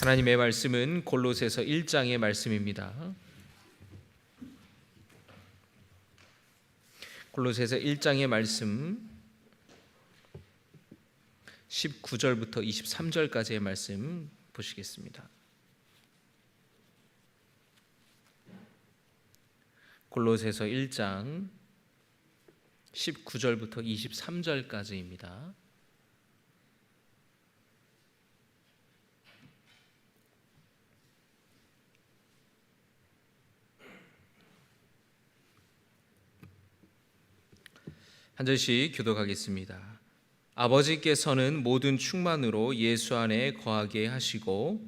하나님의 말씀은 골로새서 1장의 말씀입니다. 골로새서 1장의 말씀 19절부터 23절까지의 말씀 보시겠습니다. 골로새서 1장 19절부터 23절까지입니다. 한 절씩 교독하겠습니다. 아버지께서는 모든 충만으로 예수 안에 거하게 하시고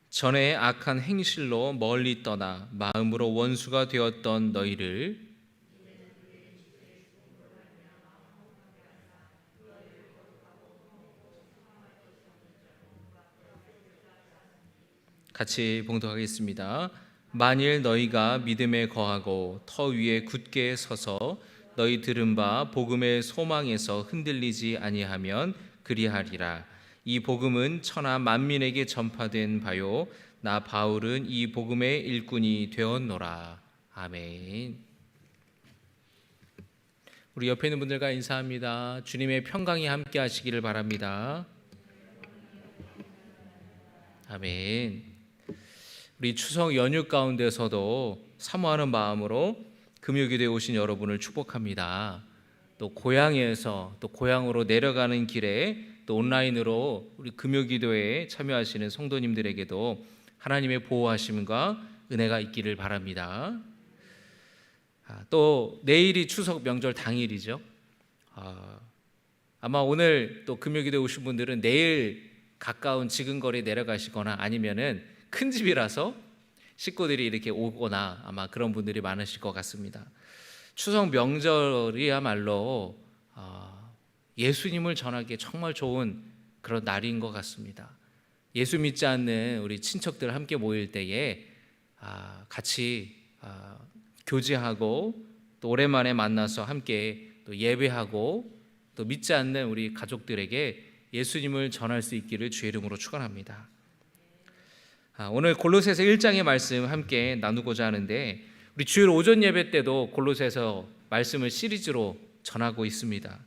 전에 악한 행실로 멀리 떠나 마음으로 원수가 되었던 너희를 같이 봉독하겠습니다. 만일 너희가 믿음에 거하고 터 위에 굳게 서서 너희 들은 바 복음의 소망에서 흔들리지 아니하면 그리하리라. 이 복음은 천하 만민에게 전파된 바요 나 바울은 이 복음의 일꾼이 되었노라. 아멘. 우리 옆에 있는 분들과 인사합니다. 주님의 평강이 함께 하시기를 바랍니다. 아멘. 우리 추석 연휴 가운데서도 사모하는 마음으로 금요기도에 오신 여러분을 축복합니다. 또 고향에서 또 고향으로 내려가는 길에 또 온라인으로 우리 금요기도에 참여하시는 성도님들에게도 하나님의 보호하심과 은혜가 있기를 바랍니다. 또 내일이 추석 명절 당일이죠. 아마 오늘 또 금요기도에 오신 분들은 내일 가까운 지근거리 내려가시거나 아니면은 큰 집이라서 식구들이 이렇게 오거나 아마 그런 분들이 많으실 것 같습니다. 추석 명절이야말로 예수님을 전하기에 정말 좋은 그런 날인 것 같습니다. 예수 믿지 않는 우리 친척들 함께 모일 때에 같이 교제하고 또 오랜만에 만나서 함께 또 예배하고 또 믿지 않는 우리 가족들에게 예수님을 전할 수 있기를 주의 이름으로 축원합니다. 오늘 골로새서 1장의 말씀 함께 나누고자 하는데 우리 주일 오전 예배 때도 골로새서 말씀을 시리즈로 전하고 있습니다.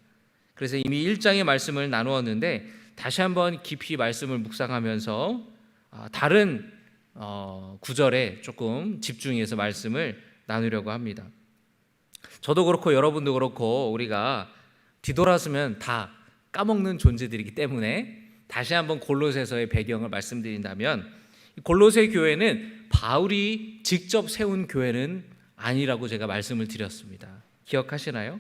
그래서 이미 1장의 말씀을 나누었는데 다시 한번 깊이 말씀을 묵상하면서 다른 구절에 조금 집중해서 말씀을 나누려고 합니다. 저도 그렇고 여러분도 그렇고 우리가 뒤돌아서면 다 까먹는 존재들이기 때문에 다시 한번 골로새서의 배경을 말씀드린다면 골로새 교회는 바울이 직접 세운 교회는 아니라고 제가 말씀을 드렸습니다. 기억하시나요?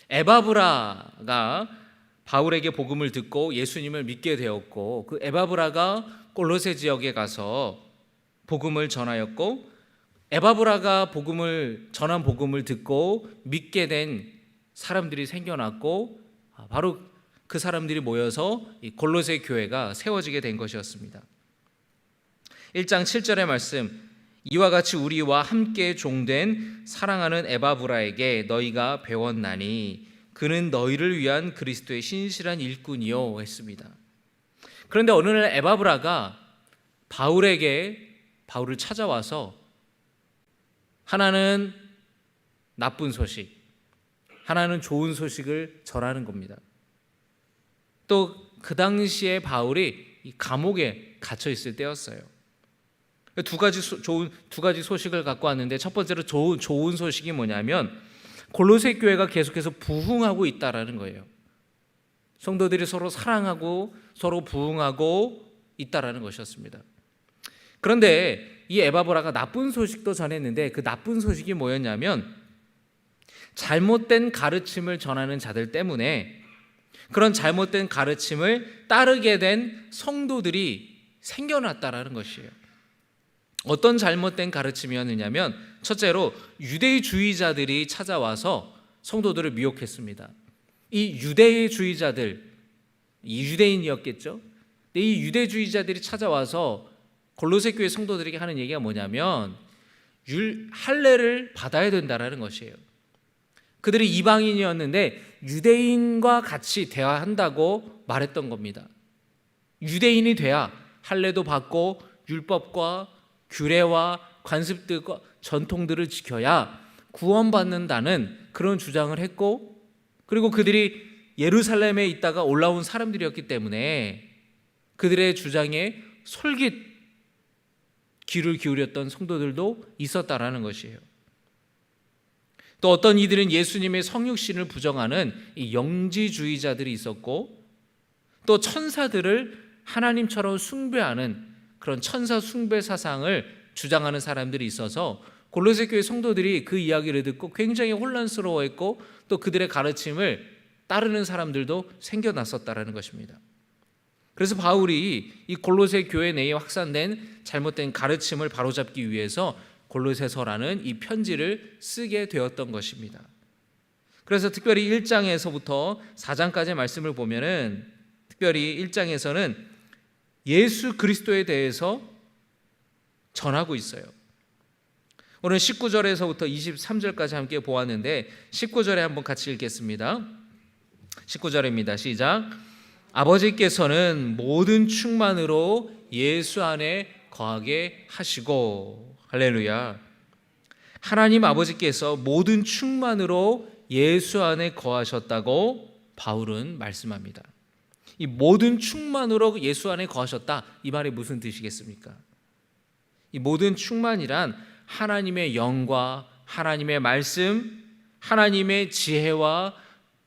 에바브라가 바울에게 복음을 듣고 예수님을 믿게 되었고 그 에바브라가 골로새 지역에 가서 복음을 전하였고 에바브라가 전한 복음을 듣고 믿게 된 사람들이 생겨났고 바로 그 사람들이 모여서 이 골로새 교회가 세워지게 된 것이었습니다. 1장 7절의 말씀, 이와 같이 우리와 함께 종된 사랑하는 에바브라에게 너희가 배웠나니 그는 너희를 위한 그리스도의 신실한 일꾼이요 했습니다. 그런데 어느 날 에바브라가 바울을 찾아와서 하나는 나쁜 소식, 하나는 좋은 소식을 전하는 겁니다. 또 그 당시에 바울이 감옥에 갇혀 있을 때였어요. 두 가지 소식을 갖고 왔는데 첫 번째로 좋은 소식이 뭐냐면 골로새 교회가 계속해서 부흥하고 있다라는 거예요. 성도들이 서로 사랑하고 서로 부흥하고 있다라는 것이었습니다. 그런데 이 에바브라가 나쁜 소식도 전했는데 그 나쁜 소식이 뭐였냐면 잘못된 가르침을 전하는 자들 때문에 그런 잘못된 가르침을 따르게 된 성도들이 생겨났다라는 것이에요. 어떤 잘못된 가르침이었느냐면 첫째로 유대주의자들이 찾아와서 성도들을 미혹했습니다. 이 유대주의자들, 유대인이었겠죠. 이 유대주의자들이 찾아와서 골로새 교회 성도들에게 하는 얘기가 뭐냐면 할례를 받아야 된다라는 것이에요. 그들이 이방인이었는데 유대인과 같이 대화한다고 말했던 겁니다. 유대인이 돼야 할례도 받고 율법과 규례와 관습들과 전통들을 지켜야 구원받는다는 그런 주장을 했고, 그리고 그들이 예루살렘에 있다가 올라온 사람들이었기 때문에 그들의 주장에 솔깃 귀를 기울였던 성도들도 있었다라는 것이에요. 또 어떤 이들은 예수님의 성육신을 부정하는 이 영지주의자들이 있었고, 또 천사들을 하나님처럼 숭배하는 그런 천사 숭배 사상을 주장하는 사람들이 있어서 골로새 교회 성도들이 그 이야기를 듣고 굉장히 혼란스러워했고, 또 그들의 가르침을 따르는 사람들도 생겨났었다라는 것입니다. 그래서 바울이 이 골로새 교회 내에 확산된 잘못된 가르침을 바로잡기 위해서 골로새서라는 이 편지를 쓰게 되었던 것입니다. 그래서 특별히 1장에서부터 4장까지의 말씀을 보면은, 특별히 1장에서는 예수 그리스도에 대해서 전하고 있어요. 오늘 19절에서부터 23절까지 함께 보았는데, 19절에 한번 같이 읽겠습니다. 19절입니다. 시작. 아버지께서는 모든 충만으로 예수 안에 거하게 하시고, 할렐루야. 하나님 아버지께서 모든 충만으로 예수 안에 거하셨다고 바울은 말씀합니다. 이 모든 충만으로 예수 안에 거하셨다, 이 말이 무슨 뜻이겠습니까? 이 모든 충만이란 하나님의 영과 하나님의 말씀, 하나님의 지혜와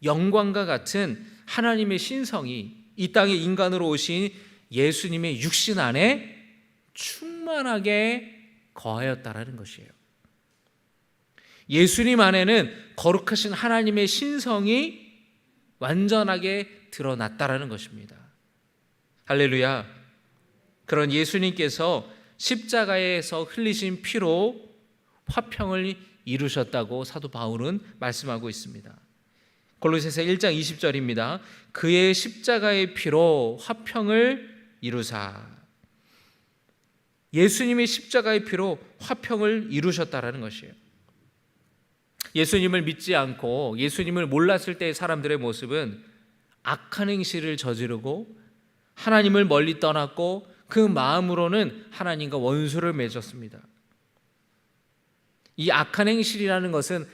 영광과 같은 하나님의 신성이 이 땅에 인간으로 오신 예수님의 육신 안에 충만하게 거하였다라는 것이에요. 예수님 안에는 거룩하신 하나님의 신성이 완전하게 드러났다라는 것입니다. 할렐루야. 그런 예수님께서 십자가에서 흘리신 피로 화평을 이루셨다고 사도 바울은 말씀하고 있습니다. 골로새서 1장 20절입니다. 그의 십자가의 피로 화평을 이루사. 예수님의 십자가의 피로 화평을 이루셨다라는 것이에요. 예수님을 믿지 않고 예수님을 몰랐을 때의 사람들의 모습은 악한 행실을 저지르고 하나님을 멀리 떠났고, 그 마음으로는 하나님과 원수를 맺었습니다. 이 악한 행실이라는 것은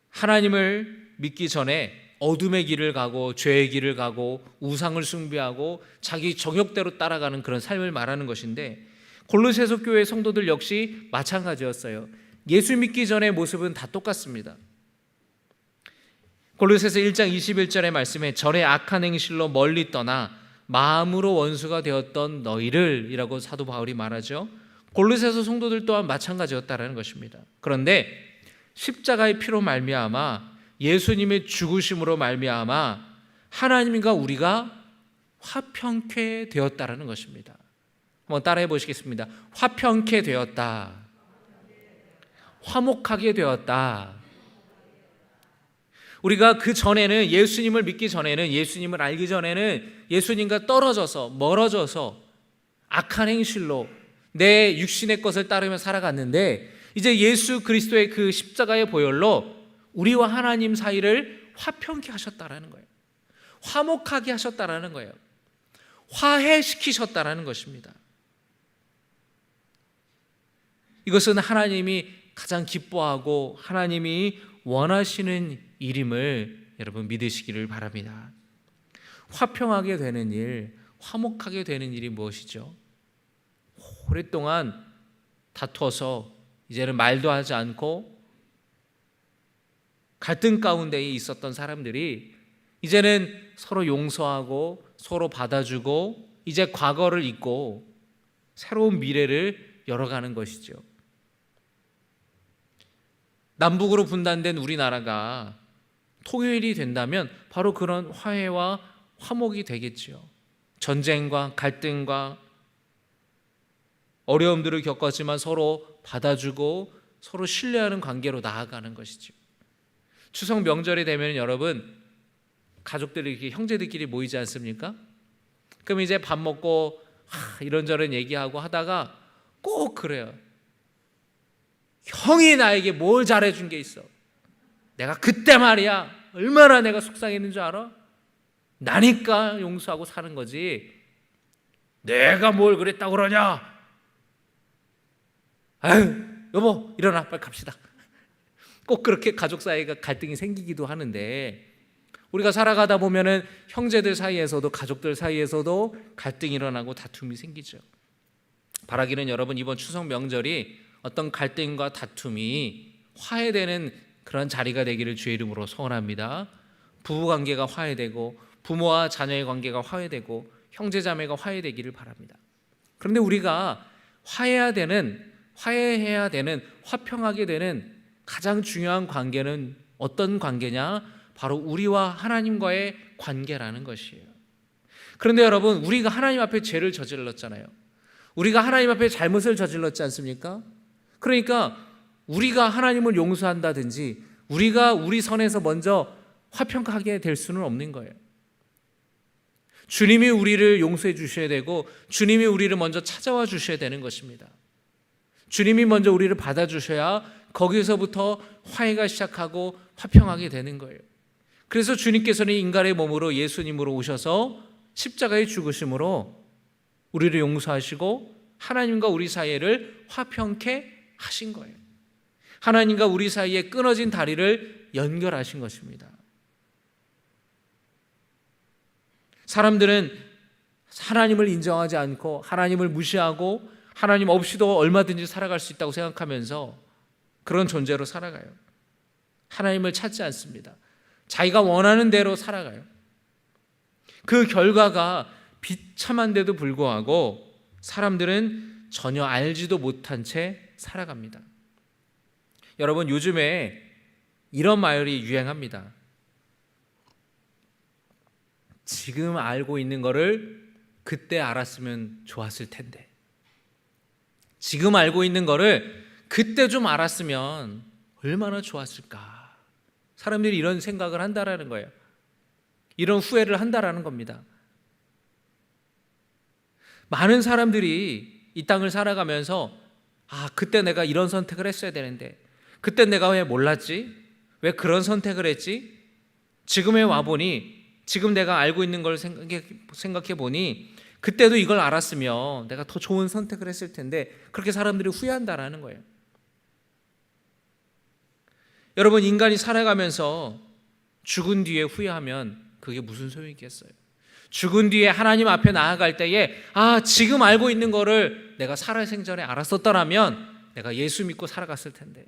하나님을 믿기 전에 어둠의 길을 가고 죄의 길을 가고 우상을 숭배하고 자기 정욕대로 따라가는 그런 삶을 말하는 것인데, 골로새서 교회 성도들 역시 마찬가지였어요. 예수 믿기 전의 모습은 다 똑같습니다. 골로새서 1장 21절의 말씀에 전에 악한 행실로 멀리 떠나 마음으로 원수가 되었던 너희를 이라고 사도 바울이 말하죠. 골로새서 성도들 또한 마찬가지였다라는 것입니다. 그런데 십자가의 피로 말미암아, 예수님의 죽으심으로 말미암아 하나님과 우리가 화평케 되었다라는 것입니다. 한번 따라해 보시겠습니다. 화평케 되었다. 화목하게 되었다. 우리가 그 전에는, 예수님을 믿기 전에는, 예수님을 알기 전에는 예수님과 떨어져서 멀어져서 악한 행실로 내 육신의 것을 따르며 살아갔는데, 이제 예수 그리스도의 그 십자가의 보혈로 우리와 하나님 사이를 화평케 하셨다라는 거예요. 화목하게 하셨다라는 거예요. 화해시키셨다라는 것입니다. 이것은 하나님이 가장 기뻐하고 하나님이 원하시는 일임을 여러분 믿으시기를 바랍니다. 화평하게 되는 일, 화목하게 되는 일이 무엇이죠? 오랫동안 다투어서 이제는 말도 하지 않고 갈등 가운데에 있었던 사람들이 이제는 서로 용서하고 서로 받아주고 이제 과거를 잊고 새로운 미래를 열어가는 것이죠. 남북으로 분단된 우리나라가 통일이 된다면 바로 그런 화해와 화목이 되겠죠. 전쟁과 갈등과 어려움들을 겪었지만 서로 받아주고 서로 신뢰하는 관계로 나아가는 것이죠. 추석 명절이 되면 여러분, 가족들이 이렇게 형제들끼리 모이지 않습니까? 그럼 이제 밥 먹고 이런저런 얘기하고 하다가 꼭 그래요. 형이 나에게 뭘 잘해준 게 있어? 내가 그때 말이야 얼마나 내가 속상했는 줄 알아? 나니까 용서하고 사는 거지 내가 뭘 그랬다고 그러냐? 아유 여보 일어나 빨리 갑시다. 꼭 그렇게 가족 사이가 갈등이 생기기도 하는데 우리가 살아가다 보면은 형제들 사이에서도 가족들 사이에서도 갈등이 일어나고 다툼이 생기죠. 바라기는 여러분 이번 추석 명절이 어떤 갈등과 다툼이 화해되는 그런 자리가 되기를 주의 이름으로 소원합니다. 부부관계가 화해되고 부모와 자녀의 관계가 화해되고 형제자매가 화해되기를 바랍니다. 그런데 우리가 화해해야 되는 화평하게 되는 가장 중요한 관계는 어떤 관계냐? 바로 우리와 하나님과의 관계라는 것이에요. 그런데 여러분 우리가 하나님 앞에 죄를 저질렀잖아요. 우리가 하나님 앞에 잘못을 저질렀지 않습니까? 그러니까 우리가 하나님을 용서한다든지 우리가 우리 선에서 먼저 화평하게 될 수는 없는 거예요. 주님이 우리를 용서해 주셔야 되고 주님이 우리를 먼저 찾아와 주셔야 되는 것입니다. 주님이 먼저 우리를 받아주셔야 거기서부터 화해가 시작하고 화평하게 되는 거예요. 그래서 주님께서는 인간의 몸으로 예수님으로 오셔서 십자가에 죽으심으로 우리를 용서하시고 하나님과 우리 사이를 화평케 하신 거예요. 하나님과 우리 사이에 끊어진 다리를 연결하신 것입니다. 사람들은 하나님을 인정하지 않고 하나님을 무시하고 하나님 없이도 얼마든지 살아갈 수 있다고 생각하면서 그런 존재로 살아가요. 하나님을 찾지 않습니다. 자기가 원하는 대로 살아가요. 그 결과가 비참한데도 불구하고 사람들은 전혀 알지도 못한 채 살아갑니다. 여러분 요즘에 이런 말이 유행합니다. 지금 알고 있는 거를 그때 알았으면 좋았을 텐데. 지금 알고 있는 거를 그때 좀 알았으면 얼마나 좋았을까. 사람들이 이런 생각을 한다라는 거예요. 이런 후회를 한다라는 겁니다. 많은 사람들이 이 땅을 살아가면서 그때 내가 이런 선택을 했어야 되는데 그때 내가 왜 몰랐지? 왜 그런 선택을 했지? 지금에 와보니 지금 내가 알고 있는 걸 생각해 보니 그때도 이걸 알았으면 내가 더 좋은 선택을 했을 텐데 그렇게 사람들이 후회한다라는 거예요. 여러분 인간이 살아가면서 죽은 뒤에 후회하면 그게 무슨 소용이 있겠어요? 죽은 뒤에 하나님 앞에 나아갈 때에 지금 알고 있는 거를 내가 살아생전에 알았었더라면 내가 예수 믿고 살아갔을 텐데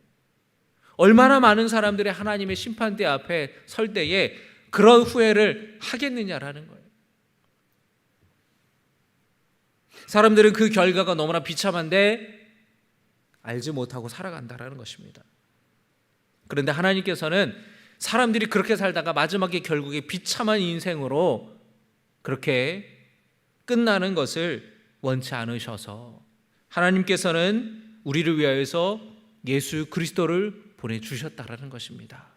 얼마나 많은 사람들이 하나님의 심판대 앞에 설 때에 그런 후회를 하겠느냐라는 거예요. 사람들은 그 결과가 너무나 비참한데 알지 못하고 살아간다라는 것입니다. 그런데 하나님께서는 사람들이 그렇게 살다가 마지막에 결국에 비참한 인생으로 그렇게 끝나는 것을 원치 않으셔서 하나님께서는 우리를 위하여서 예수 그리스도를 보내주셨다라는 것입니다.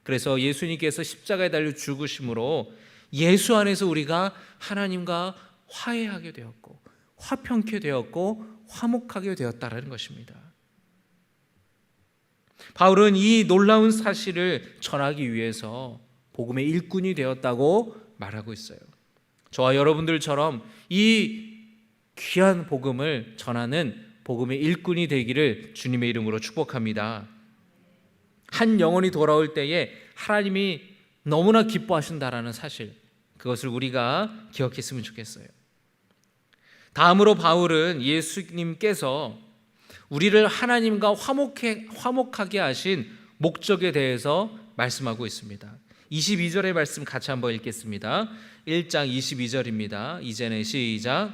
그래서 예수님께서 십자가에 달려 죽으심으로 예수 안에서 우리가 하나님과 화해하게 되었고 화평케 되었고 화목하게 되었다라는 것입니다. 바울은 이 놀라운 사실을 전하기 위해서 복음의 일꾼이 되었다고 말하고 있어요. 저와 여러분들처럼 이 귀한 복음을 전하는 복음의 일꾼이 되기를 주님의 이름으로 축복합니다. 한 영혼이 돌아올 때에 하나님이 너무나 기뻐하신다라는 사실, 그것을 우리가 기억했으면 좋겠어요. 다음으로 바울은 예수님께서 우리를 하나님과 화목하게 하신 목적에 대해서 말씀하고 있습니다. 22절의 말씀 같이 한번 읽겠습니다. 1장 22절입니다. 이제는 시작.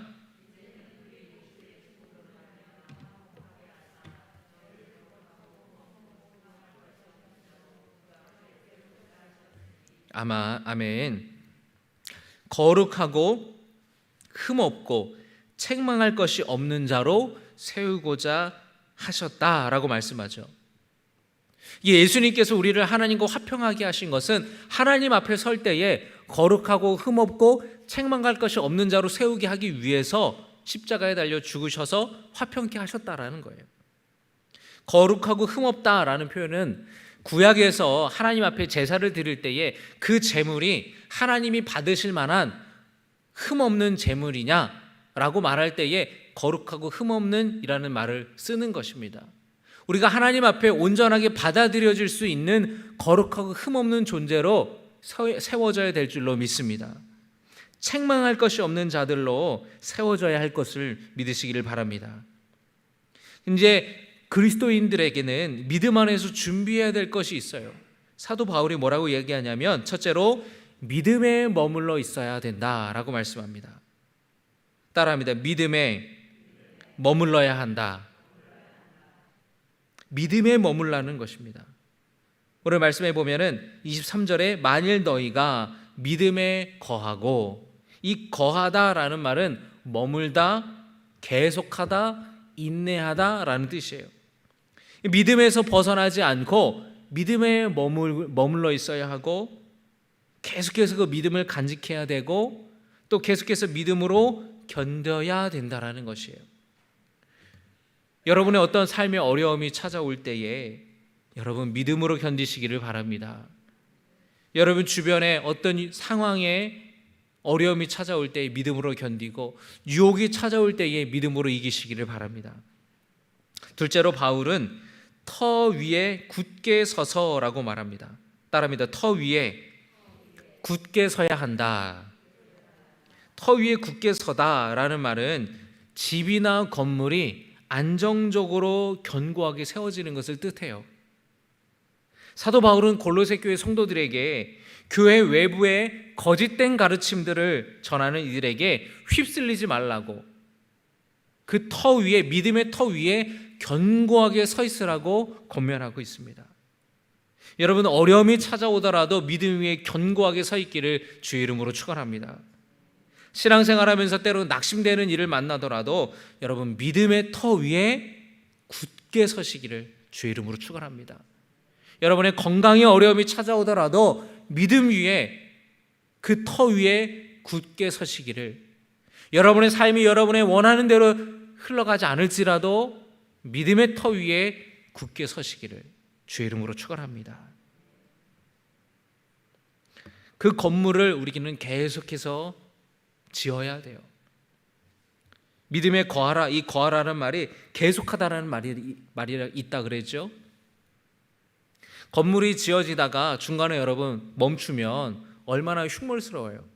아멘. 거룩하고 흠없고 책망할 것이 없는 자로 세우고자 하셨다라고 말씀하죠. 예수님께서 우리를 하나님과 화평하게 하신 것은 하나님 앞에 설 때에 거룩하고 흠없고 책망할 것이 없는 자로 세우게 하기 위해서 십자가에 달려 죽으셔서 화평케 하셨다라는 거예요. 거룩하고 흠없다라는 표현은 구약에서 하나님 앞에 제사를 드릴 때에 그 제물이 하나님이 받으실 만한 흠없는 제물이냐라고 말할 때에 거룩하고 흠없는 이라는 말을 쓰는 것입니다. 우리가 하나님 앞에 온전하게 받아들여질 수 있는 거룩하고 흠없는 존재로 세워져야 될 줄로 믿습니다. 책망할 것이 없는 자들로 세워져야 할 것을 믿으시기를 바랍니다. 이제 그리스도인들에게는 믿음 안에서 준비해야 될 것이 있어요. 사도 바울이 뭐라고 얘기하냐면 첫째로 믿음에 머물러 있어야 된다라고 말씀합니다. 따라합니다. 믿음에 머물러야 한다. 믿음에 머물라는 것입니다. 오늘 말씀해 보면은 23절에 만일 너희가 믿음에 거하고, 이 거하다라는 말은 머물다, 계속하다, 인내하다라는 뜻이에요. 믿음에서 벗어나지 않고 믿음에 머물러 있어야 하고, 계속해서 그 믿음을 간직해야 되고, 또 계속해서 믿음으로 견뎌야 된다라는 것이에요. 여러분의 어떤 삶의 어려움이 찾아올 때에 여러분 믿음으로 견디시기를 바랍니다. 여러분 주변에 어떤 상황에 어려움이 찾아올 때에 믿음으로 견디고, 유혹이 찾아올 때에 믿음으로 이기시기를 바랍니다. 둘째로 바울은 터 위에 굳게 서서라고 말합니다. 따라합니다. 터 위에 굳게 서야 한다. 터 위에 굳게 서다라는 말은 집이나 건물이 안정적으로 견고하게 세워지는 것을 뜻해요. 사도 바울은 골로새 교회 성도들에게 교회 외부의 거짓된 가르침들을 전하는 이들에게 휩쓸리지 말라고, 그 터 위에, 믿음의 터 위에 견고하게 서 있으라고 권면하고 있습니다. 여러분, 어려움이 찾아오더라도 믿음 위에 견고하게 서 있기를 주의 이름으로 축원합니다. 신앙생활하면서 때로 낙심되는 일을 만나더라도 여러분 믿음의 터 위에 굳게 서시기를 주의 이름으로 축원합니다. 여러분의 건강에 어려움이 찾아오더라도 믿음 위에, 그 터 위에 굳게 서시기를, 여러분의 삶이 여러분의 원하는 대로 흘러가지 않을지라도 믿음의 터 위에 굳게 서시기를 주의 이름으로 축원합니다. 그 건물을 우리는 계속해서 지어야 돼요. 믿음에 거하라, 이 거하라는 말이 계속하다라는 말이 있다 그랬죠. 건물이 지어지다가 중간에 여러분 멈추면 얼마나 흉물스러워요.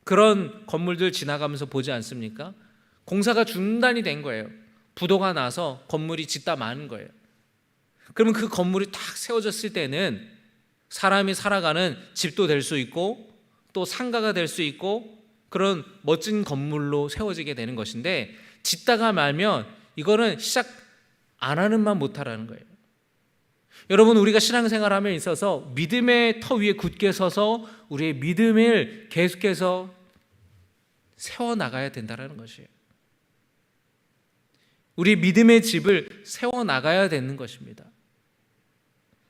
그런 건물들 지나가면서 보지 않습니까? 공사가 중단이 된 거예요. 부도가 나서 건물이 짓다 마는 거예요. 그러면 그 건물이 딱 세워졌을 때는 사람이 살아가는 집도 될 수 있고, 또 상가가 될 수 있고, 그런 멋진 건물로 세워지게 되는 것인데, 짓다가 말면 이거는 시작 안 하는 만 못하라는 거예요. 여러분, 우리가 신앙생활함에 있어서 믿음의 터 위에 굳게 서서 우리의 믿음을 계속해서 세워나가야 된다는 것이에요. 우리 믿음의 집을 세워나가야 되는 것입니다.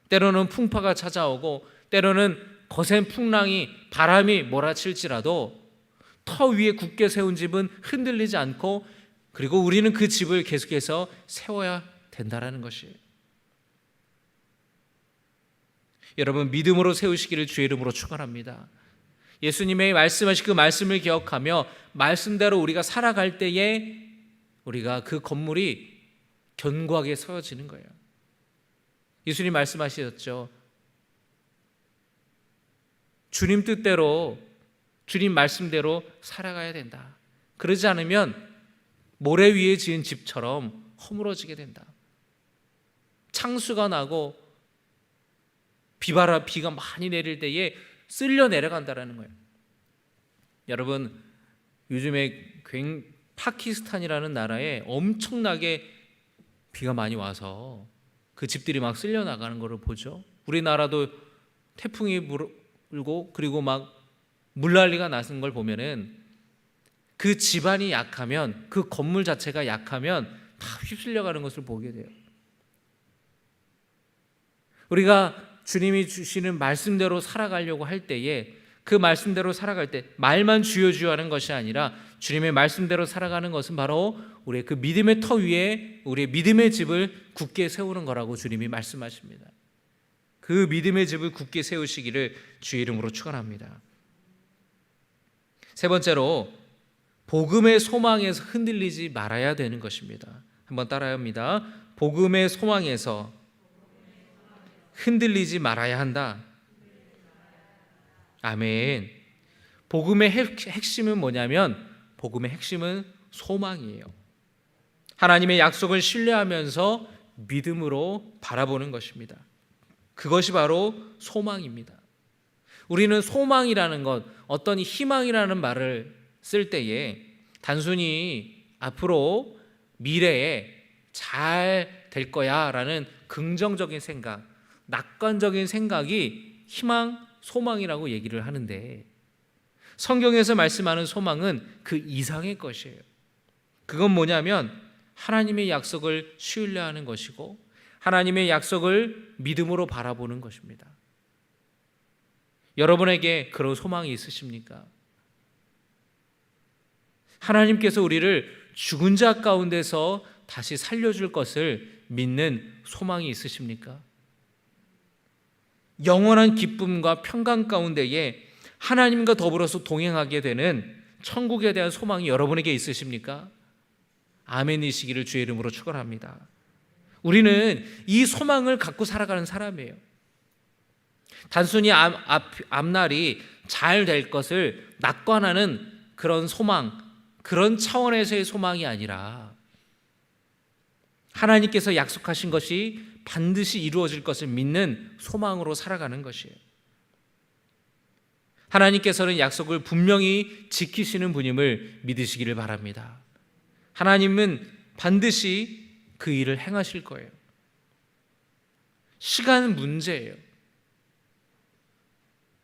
때로는 풍파가 찾아오고, 때로는 거센 풍랑이, 바람이 몰아칠지라도 터 위에 굳게 세운 집은 흔들리지 않고, 그리고 우리는 그 집을 계속해서 세워야 된다는 것이에요. 여러분, 믿음으로 세우시기를 주의 이름으로 축원합니다. 예수님의 말씀하신 그 말씀을 기억하며 말씀대로 우리가 살아갈 때에 우리가 그 건물이 견고하게 세워지는 거예요. 예수님 말씀하셨죠. 주님 뜻대로, 주님 말씀대로 살아가야 된다. 그러지 않으면 모래 위에 지은 집처럼 허물어지게 된다. 창수가 나고 비가 많이 내릴 때에 쓸려 내려간다는 거예요. 여러분, 요즘에 파키스탄이라는 나라에 엄청나게 비가 많이 와서 그 집들이 막 쓸려 나가는 것을 보죠. 우리나라도 태풍이 불고 그리고 막 물난리가 나는 걸 보면은 그 집안이 약하면, 그 건물 자체가 약하면 다 휩쓸려가는 것을 보게 돼요. 우리가 주님이 주시는 말씀대로 살아가려고 할 때에, 그 말씀대로 살아갈 때 말만 주여 주여 하는 것이 아니라 주님의 말씀대로 살아가는 것은 바로 우리의 그 믿음의 터 위에 우리의 믿음의 집을 굳게 세우는 거라고 주님이 말씀하십니다. 그 믿음의 집을 굳게 세우시기를 주의 이름으로 축원합니다. 세 번째로 복음의 소망에서 흔들리지 말아야 되는 것입니다. 한번 따라야 합니다. 복음의 소망에서 흔들리지 말아야 한다. 아멘. 복음의 핵심은 뭐냐면 복음의 핵심은 소망이에요. 하나님의 약속을 신뢰하면서 믿음으로 바라보는 것입니다. 그것이 바로 소망입니다. 우리는 소망이라는 것, 어떤 희망이라는 말을 쓸 때에 단순히 앞으로 미래에 잘 될 거야 라는 긍정적인 생각, 낙관적인 생각이 희망, 소망이라고 얘기를 하는데 성경에서 말씀하는 소망은 그 이상의 것이에요. 그건 뭐냐면 하나님의 약속을 신뢰하는 것이고 하나님의 약속을 믿음으로 바라보는 것입니다. 여러분에게 그런 소망이 있으십니까? 하나님께서 우리를 죽은 자 가운데서 다시 살려줄 것을 믿는 소망이 있으십니까? 영원한 기쁨과 평강 가운데에 하나님과 더불어서 동행하게 되는 천국에 대한 소망이 여러분에게 있으십니까? 아멘이시기를 주의 이름으로 축원합니다. 우리는 이 소망을 갖고 살아가는 사람이에요. 단순히 앞날이 잘 될 것을 낙관하는 그런 소망, 그런 차원에서의 소망이 아니라 하나님께서 약속하신 것이 반드시 이루어질 것을 믿는 소망으로 살아가는 것이에요. 하나님께서는 약속을 분명히 지키시는 분임을 믿으시기를 바랍니다. 하나님은 반드시 그 일을 행하실 거예요. 시간 문제예요.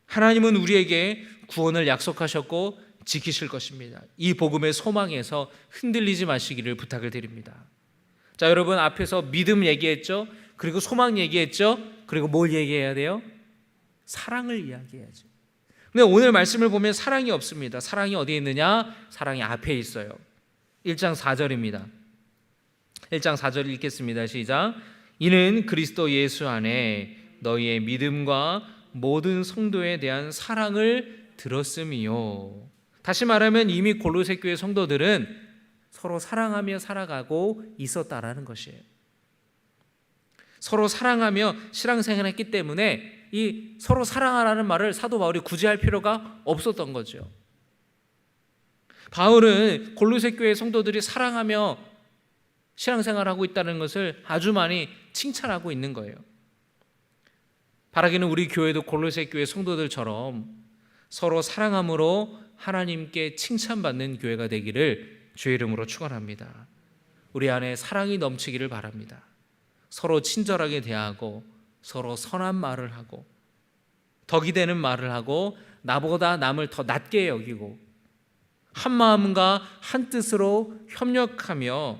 하나님은 우리에게 구원을 약속하셨고 지키실 것입니다. 이 복음의 소망에서 흔들리지 마시기를 부탁을 드립니다. 자, 여러분 앞에서 믿음 얘기했죠? 그리고 소망 얘기했죠? 그리고 뭘 얘기해야 돼요? 사랑을 이야기해야죠. 근데 오늘 말씀을 보면 사랑이 없습니다. 사랑이 어디에 있느냐? 사랑이 앞에 있어요. 1장 4절입니다. 1장 4절 읽겠습니다. 시작. 이는 그리스도 예수 안에 너희의 믿음과 모든 성도에 대한 사랑을 들었음이요. 다시 말하면 이미 골로새 교회 성도들은 서로 사랑하며 살아가고 있었다라는 것이에요. 서로 사랑하며 신앙생활을 했기 때문에 이 서로 사랑하라는 말을 사도 바울이 굳이 할 필요가 없었던 거죠. 바울은 골로새 교회 성도들이 사랑하며 신앙생활하고 있다는 것을 아주 많이 칭찬하고 있는 거예요. 바라기는 우리 교회도 골로새 교회 성도들처럼 서로 사랑함으로 하나님께 칭찬받는 교회가 되기를 주의 이름으로 축원합니다. 우리 안에 사랑이 넘치기를 바랍니다. 서로 친절하게 대하고 서로 선한 말을 하고 덕이 되는 말을 하고 나보다 남을 더 낮게 여기고 한 마음과 한 뜻으로 협력하며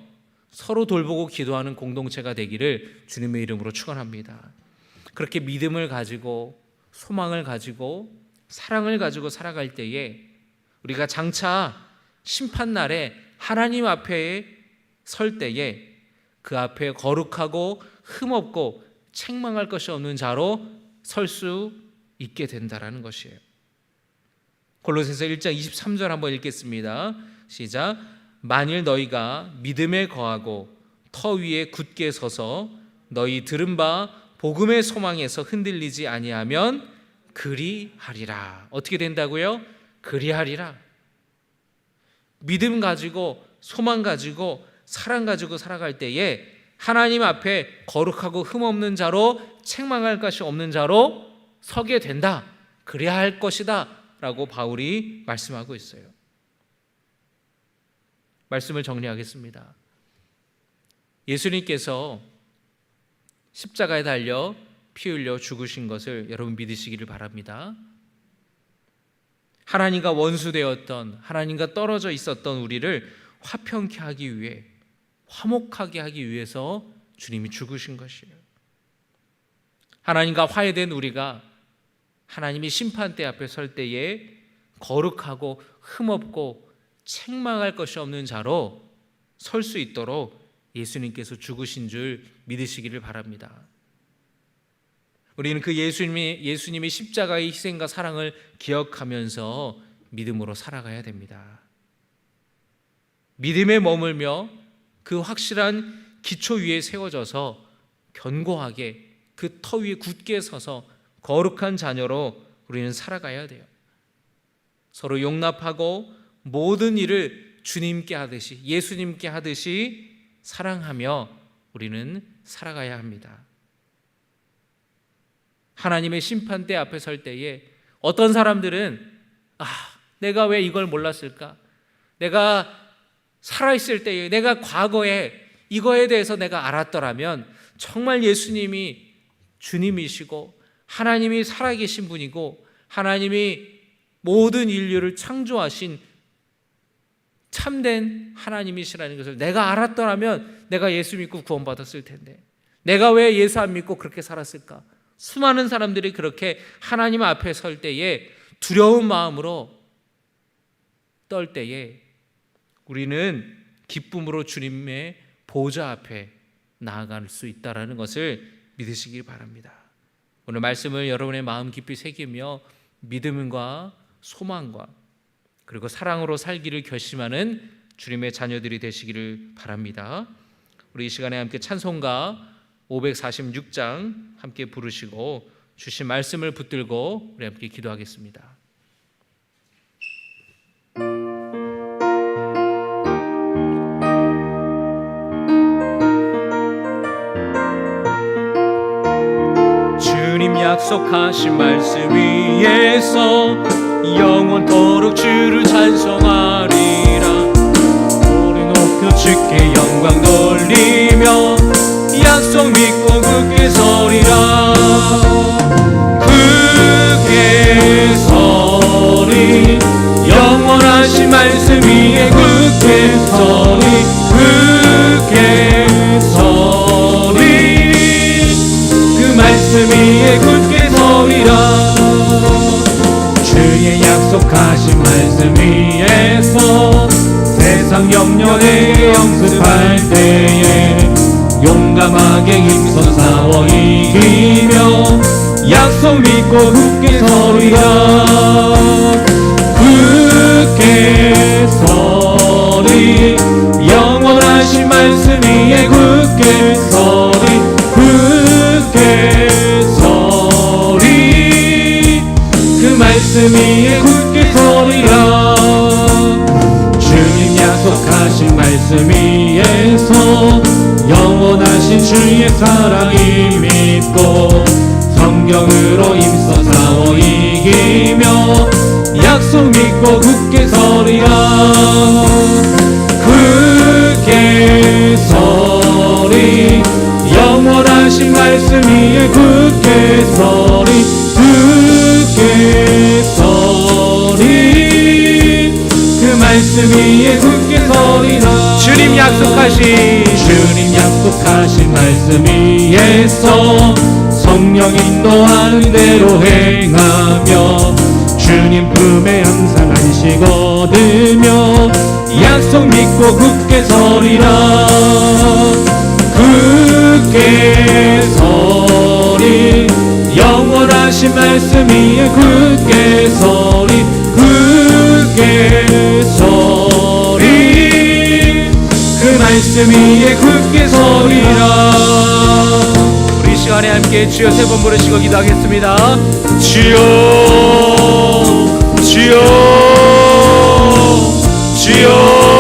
서로 돌보고 기도하는 공동체가 되기를 주님의 이름으로 축원합니다. 그렇게 믿음을 가지고 소망을 가지고 사랑을 가지고 살아갈 때에 우리가 장차 심판날에 하나님 앞에 설 때에 그 앞에 거룩하고 흠없고 책망할 것이 없는 자로 설 수 있게 된다라는 것이에요. 골로새서 1장 23절 한번 읽겠습니다. 시작. 만일 너희가 믿음에 거하고 터 위에 굳게 서서 너희 들은 바 복음의 소망에서 흔들리지 아니하면 그리하리라. 어떻게 된다고요? 그리하리라. 믿음 가지고 소망 가지고 사랑 가지고 살아갈 때에 하나님 앞에 거룩하고 흠없는 자로 책망할 것이 없는 자로 서게 된다. 그래야 할 것이다 라고 바울이 말씀하고 있어요. 말씀을 정리하겠습니다. 예수님께서 십자가에 달려 피 흘려 죽으신 것을 여러분 믿으시기를 바랍니다. 하나님과 원수되었던, 하나님과 떨어져 있었던 우리를 화평케 하기 위해, 화목하게 하기 위해서 주님이 죽으신 것이에요. 하나님과 화해된 우리가 하나님이 심판대 앞에 설 때에 거룩하고 흠없고 책망할 것이 없는 자로 설 수 있도록 예수님께서 죽으신 줄 믿으시기를 바랍니다. 우리는 그 예수님의 십자가의 희생과 사랑을 기억하면서 믿음으로 살아가야 됩니다. 믿음에 머물며 그 확실한 기초 위에 세워져서 견고하게 그 터 위에 굳게 서서 거룩한 자녀로 우리는 살아가야 돼요. 서로 용납하고 모든 일을 주님께 하듯이, 예수님께 하듯이 사랑하며 우리는 살아가야 합니다. 하나님의 심판대 앞에 설 때에 어떤 사람들은 내가 왜 이걸 몰랐을까? 내가 살아있을 때에, 내가 과거에 이거에 대해서 내가 알았더라면 정말 예수님이 주님이시고 하나님이 살아계신 분이고 하나님이 모든 인류를 창조하신 참된 하나님이시라는 것을 내가 알았더라면 내가 예수 믿고 구원받았을 텐데 내가 왜 예수 안 믿고 그렇게 살았을까? 수많은 사람들이 그렇게 하나님 앞에 설 때에 두려운 마음으로 떨 때에 우리는 기쁨으로 주님의 보좌 앞에 나아갈 수 있다는 것을 믿으시길 바랍니다. 오늘 말씀을 여러분의 마음 깊이 새기며 믿음과 소망과 그리고 사랑으로 살기를 결심하는 주님의 자녀들이 되시기를 바랍니다. 우리 이 시간에 함께 찬송가 546장 함께 부르시고 주신 말씀을 붙들고 우리 함께 기도하겠습니다. 주님 약속하신 말씀 위에서 영원토록 주를 찬송하리라. 우리 높여 주께 영광 돌리며 약속 믿고 굳게 서리라. 굳게 서리 영원하신 말씀 위에 굳게 서리. 굳게 서리 그 말씀 위에 굳게 서리라. 주의 약속하신 말씀 위에서 세상 염려에 영습할 때에 용감하게 힘써 싸워 이기며 약속 믿고 굳게 서리라. 굳게 서리 영원하신 말씀 위에 굳게 서리. 굳게 서리 그 말씀 위에 굳게 서리라. 주님 약속하신 말씀 위에서 영원하신 주의 사랑이 믿고 성경으로 힘써 싸워 이기며 약속 믿고 굳게 서리라. 굳게 서리 영원하신 말씀 위에 굳게 서리. 굳게 서리 그 말씀 위에 굳게 서리라. 주님 약속하신 말씀 위에서 성령 인도하는 대로 행하며 주님 품에 항상 안식 얻으며 약속 믿고 굳게 서리라. 굳게 서리 영원하신 말씀 위에 굳게 서리. 굳게 서리 그 말씀 위에 굳게 서리라. 우리 시간에 함께 주여 세 번 부르시고 기도하겠습니다. 주여 주여 주여.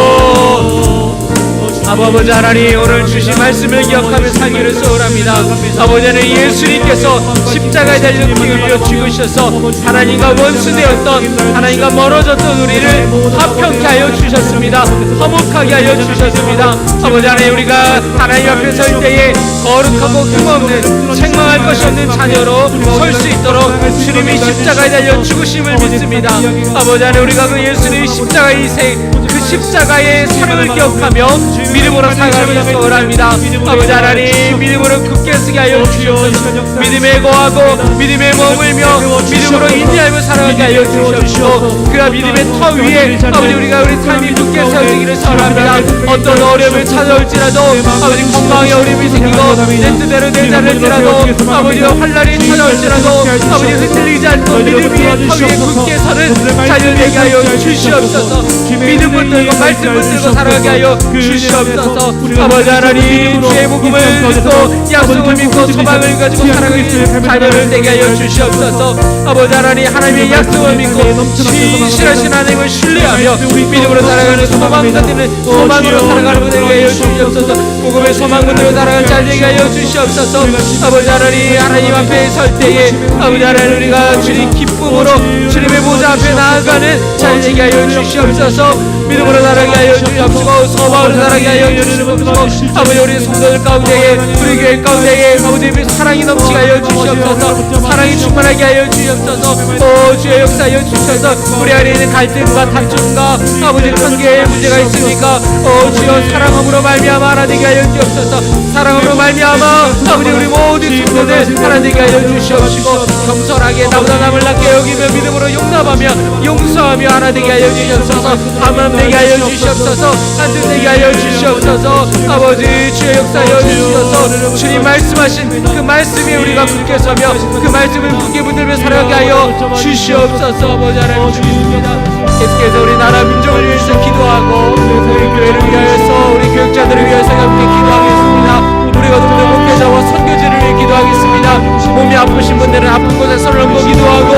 아버지 하나님, 오늘 주신 말씀을 기억하며 살기를 소원합니다. 아버지 하나님, 예수님께서 십자가에 달려 피 흘려 죽으셔서 하나님과 원수되었던, 하나님과 멀어졌던 우리를 화평케 하여 주셨습니다. 화목하게 하여 주셨습니다. 아버지 하나님, 우리가 하나님 앞에 설 때에 거룩하고 흠없는 책망할 것이 없는 자녀로 설 수 있도록 주님이 십자가에 달려 죽으심을 믿습니다. 아버지 하나님, 우리가 그 예수님의 십자가의 희생, 그 십자가의 사랑을 기억하며 믿음으로 살아가는 소원합니다. 아버지 하나님, 믿음으로 굳게 서게 하여 주시옵소서. 믿음에 거하고 믿음에 머물며 믿음으로 인내하며 살아가게 하여 주시옵소서. 그가 믿음의 터 위에 아버지 우리가 우리 삶이 굳게 세워지기를 소원합니다. 어떤 어려움을 찾아올지라도 아버지 건강에 어려움이 생기고 내 뜻대로 되지 않을지라도 아버지 환난이 찾아올지라도 아버지 흔들리지 않고 믿음 위에 터 위에 굳게 서는 자녀 되게 하여 주시옵소서. 믿음 붙들고 말씀 붙들고 살아가게 하여 주시옵소서. 아버지 하나님, 주의 복음을 믿고 약속을 믿고 소망을 가지고 살아가는 자녀를 되게 하여 주시옵소서. 아버지 하나님, 하나님의 약속을 믿고 신실하신 하나님을 신뢰하며 믿음으로 살아가는 소망으로 살아가는 분들에게 하여 주시옵소서. 복음의 소망으로 살아가는 자 되게 하여 주시옵소서. 아버지 하나님, 하나님 앞에 설 때에 아버지 하나님 우리가 주님 기쁨으로 주님의 보좌 앞에 나아가는 자 되게 하여 주시옵소서. 믿음으로 살아가게 하여 주시옵소서. 소망으로 살아가게 하여 주시옵소서. 아버지 우리 성도들 가운데에 우리 교회 가운데에 아버지 사랑이 넘치게 하여 주시옵소서. 사랑이 충만하게 하여 주시옵소서. 오 주의 역사하여 주셔서 우리 안에 있는 갈등과 다툼과 아버지 관계에 문제가 있으니까 오 주여 사랑함으로 말미암아 하나 되게 하여 주옵소서. 사랑함으로 말미암아 아버지 우리 모든 성도들 하나 되게 하여 주시옵시고 겸손하게 나보다 남을 낮게 여기며 믿음으로 용납하며 용서하며 하나 되게 하여 주시옵소서. 아멘 되게 하여 주시옵소서. 한뜻 되게 하여 주시옵소서. 아버지 주의 역사하여 주시옵소서. 주님 말씀하신 그 말씀에 우리가 굳게 서며 그 말씀을 굳게 붙들며 살아가게 하여 주시옵소서. 아버지 하나님 주님입니다. 계속해서 우리 나라 민족을 위해서 기도하고 우리 교회를 위하여서 우리 교육자들을 위해서 함께 기도하겠습니다. 우리 거듭된 목회자와 선교지를 위해 기도하겠습니다. 몸이 아프신 분들은 아픈 곳에 손을 얹고 기도하고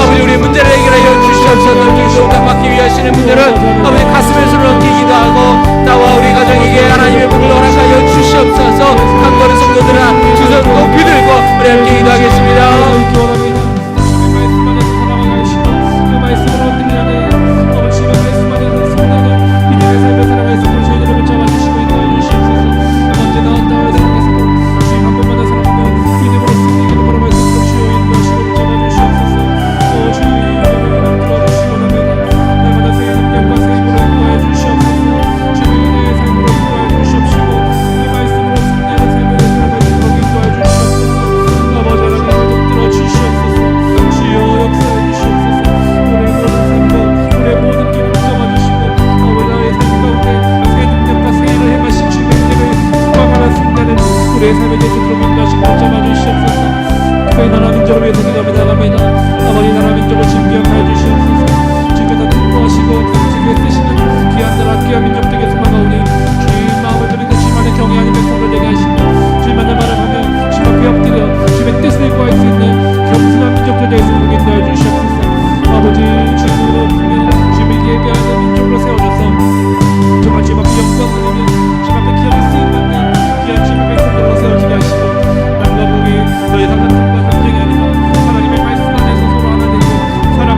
아버지 우리 문제를 해결하여 주시옵소서. 기도가 받기 위하시는 분들은 아버지 가슴에 손을 얹기 기도하고 나와 우리 가정에게 하나님의 복을 허락하여 주시옵소서. 강거리 성도들아 두 손 높이 들고 우리 함께 기도하겠습니다. 우리의 삶에 대해서 들어보는 것이 결정해 주시옵소서. 저희 나라 민족을 위해서 기도합니다. 아버지 나라 민족을 진병하여 주시옵소서. 주께서 특보하시고 지금에 쓰시는 귀한 나라 귀한 민족 되게 소망하오니 주의 마음을 들이고 주만의 경외하는 백성들 되게 하시고 주만의 말을 하며 주만 앞에 엎드려 주의 뜻을 구할 수 있는 겸손한 민족들 되게 인도하여 주시옵소서. 아버지 주님으로 부르면 주님을 예배하는 민족으로 세워줘서 정말 주님 앞에 영광을 드리며 주님 앞에 기억을 쓰임받는 귀한 주님의 백성들로 세워지게 하시고 남과 북이 너희 상관들과 경쟁이 아니라 하나님의 말씀 안에서 서로 하나 되고 사랑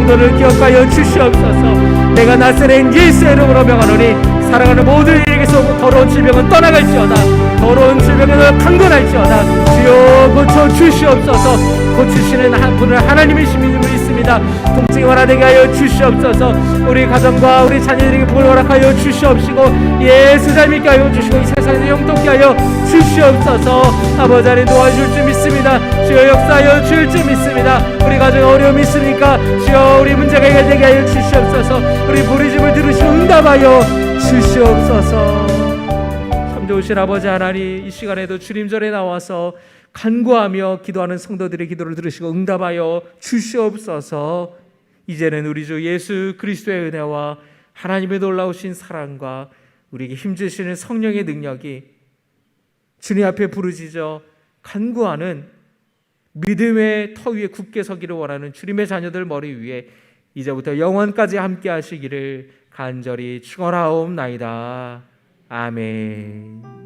성도를 기억하여 주시옵소서. 내가 나사렛 예수의 이름으로 명하노니 사랑하는 모든 이에게서 더러운 질병은 떠나갈지어다. 더러운 질병을 강건할지어다. 주여 고쳐 주시옵소서. 고치시는 한 분을 하나님이심을 믿습니다. 통증이 완화되게 하여 주시옵소서. 우리 가정과 우리 자녀들에게 복을 허락하여 주시옵시고 예수 잘 믿게 하여 주시고 이 세상에서 영통케 하여 주시옵소서. 아버지 하나님 도와줄 줄 믿습니다. 주여 역사하여 줄 줄 믿습니다. 우리 가정에 어려움이 있으니까 주여 우리 문제가 해결되게 하여 주시옵소서. 우리 부르짖음을 들으시고 응답하여 주시옵소서. 참 좋으신 아버지 하나님, 이 시간에도 주님절에 나와서 간구하며 기도하는 성도들의 기도를 들으시고 응답하여 주시옵소서. 이제는 우리 주 예수 그리스도의 은혜와 하나님의 놀라우신 사랑과 우리에게 힘주시는 성령의 능력이 주님 앞에 부르짖어 간구하는 믿음의 터 위에 굳게 서기를 원하는 주님의 자녀들 머리 위에 이제부터 영원까지 함께 하시기를 간절히 축원하옵나이다. 아멘.